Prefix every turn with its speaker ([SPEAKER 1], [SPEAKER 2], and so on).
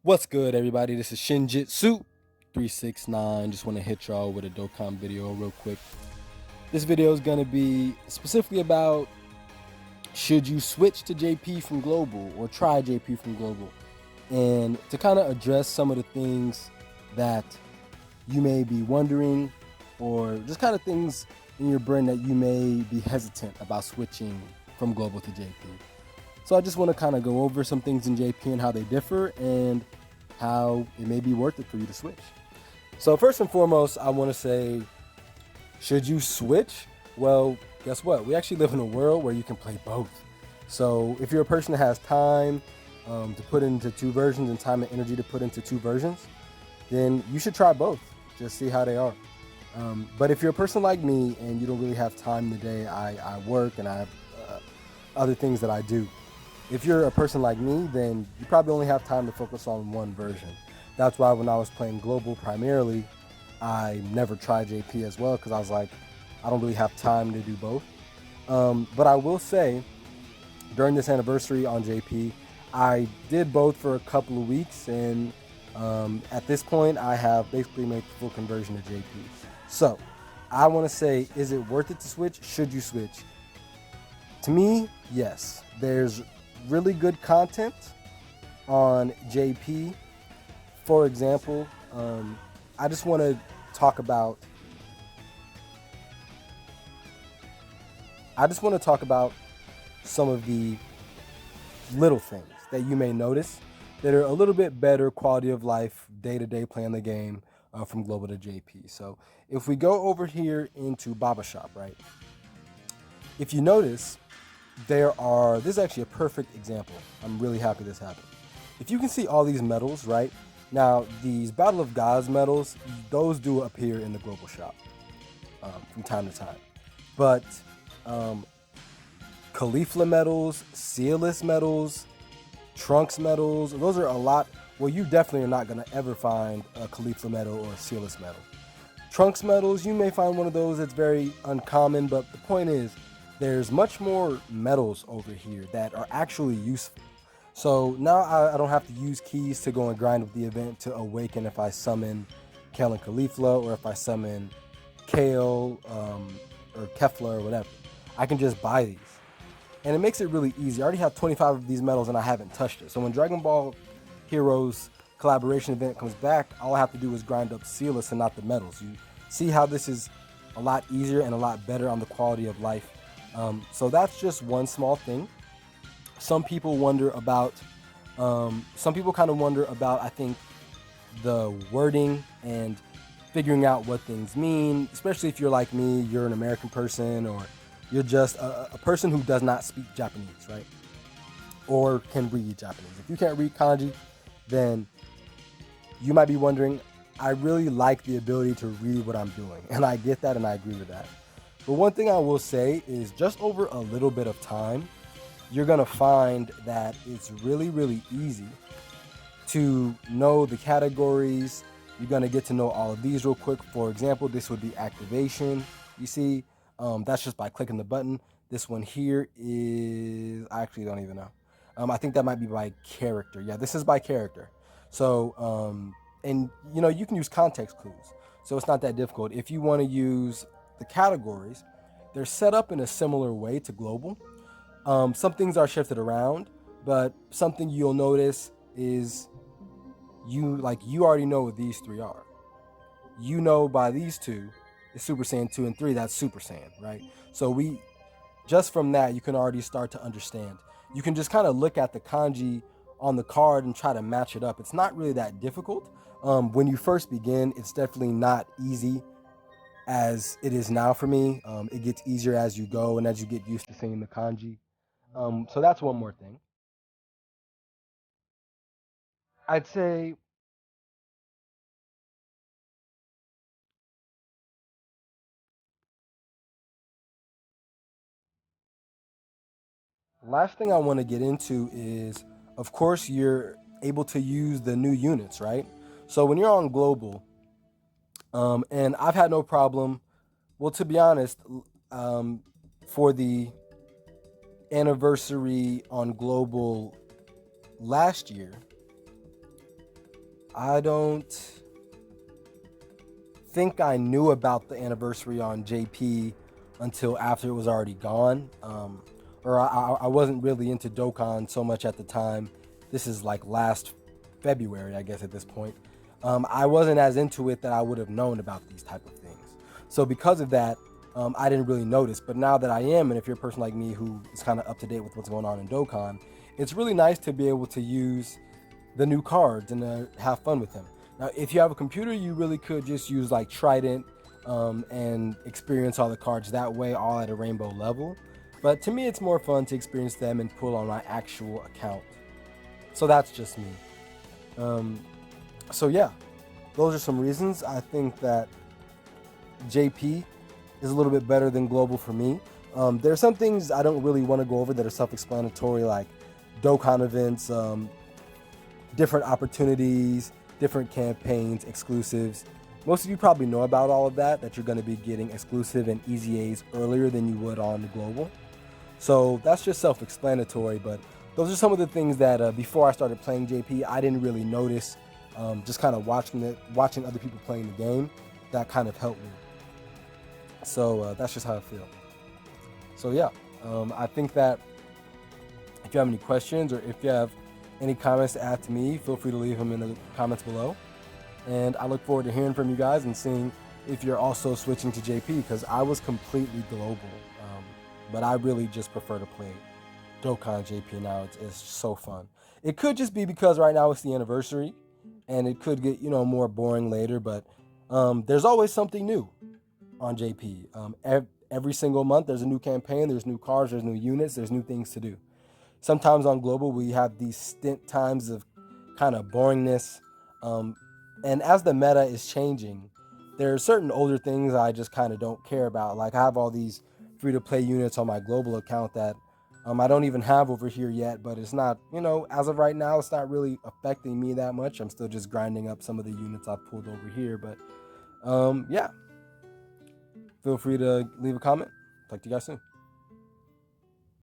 [SPEAKER 1] What's good, everybody? This is Shinjitsu369. Just want to hit y'all with a Dokkan video real quick. This video is going to be specifically about should you switch to JP from Global or try JP from Global, and to kind of address some of the things that you may be wondering, or just kind of things in your brain that you may be hesitant about switching from Global to JP. So I just want to kind of go over some things in JP and how they differ and how it may be worth it for you to switch. So first and foremost, I want to say, should you switch? Well, guess what? We actually live in a world where you can play both. So if you're a person that has time to put into two versions and time and energy to put into two versions, then you should try both. Just see how they are. But if you're a person like me and you don't really have time in the day, I work and I have other things that I do. If you're a person like me, then you probably only have time to focus on one version. That's why when I was playing Global primarily, I never tried JP as well, because I was like, I don't really have time to do both. But I will say, during this anniversary on JP, I did both for a couple of weeks, and at this point, I have basically made the full conversion to JP. So, I want to say, is it worth it to switch? Should you switch? To me, yes. There's really good content on JP. For example, I just want to talk about some of the little things that you may notice that are a little bit better quality of life day-to-day playing the game from Global to JP. So if we go over here into Baba Shop, right? If you notice, this is actually a perfect example. I'm really happy this happened. If you can see all these medals, right? Now, these Battle of Gods medals, those do appear in the Global Shop from time to time. But Caulifla medals, Sealess medals, Trunks medals, those are a lot. Well, you definitely are not going to ever find a Caulifla medal or a Sealess medal. Trunks medals, you may find one of those that's very uncommon, but the point is, there's much more medals over here that are actually useful. So now I don't have to use keys to go and grind with the event to awaken if I summon Kale and Caulifla, or if I summon Kale or Kefla or whatever. I can just buy these. And it makes it really easy. I already have 25 of these medals and I haven't touched it. So when Dragon Ball Heroes collaboration event comes back, all I have to do is grind up Sealess and not the medals. You see how this is a lot easier and a lot better on the quality of life. So that's just one small thing. Some people kind of wonder about, I think, the wording and figuring out what things mean, especially if you're like me, you're an American person, or you're just a person who does not speak Japanese, right? Or can read Japanese. If you can't read kanji, then you might be wondering, I really like the ability to read what I'm doing. And I get that and I agree with that. But one thing I will say is, just over a little bit of time, you're going to find that it's really, really easy to know the categories. You're going to get to know all of these real quick. For example, this would be activation. You see, that's just by clicking the button. This one here is, I actually don't even know. I think that might be by character. Yeah, this is by character. So, and you can use context clues. So it's not that difficult. If you want to use the categories, they're set up in a similar way to Global. Some things are shifted around, but something you'll notice is you already know what these three are. You know by these two, it's Super Saiyan 2 and 3, that's Super Saiyan, right? So just from that, you can already start to understand. You can just kind of look at the kanji on the card and try to match it up. It's not really that difficult. When you first begin, it's definitely not easy as it is now for me. It gets easier as you go and as you get used to saying the kanji. So that's one more thing. I'd say last thing I want to get into is, of course, you're able to use the new units, right? So when you're on Global, and I've had no problem. Well, to be honest, um, for the anniversary on Global last year, I don't think I knew about the anniversary on JP until after it was already gone. Or I wasn't really into Dokkan so much at the time. This is like last February, I guess, at this point. I wasn't as into it that I would have known about these type of things. So because of that, I didn't really notice. But now that I am, and if you're a person like me who is kind of up to date with what's going on in Dokkan, it's really nice to be able to use the new cards and have fun with them. Now, if you have a computer, you really could just use like Trident and experience all the cards that way, all at a rainbow level. But to me, it's more fun to experience them and pull on my actual account. So that's just me. So yeah, those are some reasons. I think that JP is a little bit better than Global for me. There are some things I don't really want to go over that are self-explanatory, like Dokkan events, different opportunities, different campaigns, exclusives. Most of you probably know about all of that you're going to be getting exclusive and easy A's earlier than you would on the Global. So that's just self-explanatory, but those are some of the things that before I started playing JP, I didn't really notice. Just kind of watching other people playing the game, that kind of helped me. So that's just how I feel. So yeah, I think that if you have any questions or if you have any comments to add to me, feel free to leave them in the comments below. And I look forward to hearing from you guys and seeing if you're also switching to JP, because I was completely global. But I really just prefer to play Dokkan JP now. It's so fun. It could just be because right now it's the anniversary and it could get, more boring later, but there's always something new on JP. Every single month there's a new campaign, there's new cards, there's new units, there's new things to do. Sometimes on Global we have these stint times of kind of boringness. And as the meta is changing, there are certain older things I just kind of don't care about. Like I have all these free-to-play units on my Global account that I don't even have over here yet, but it's not, as of right now, it's not really affecting me that much. I'm still just grinding up some of the units I've pulled over here, but yeah. Feel free to leave a comment. Talk to you guys soon.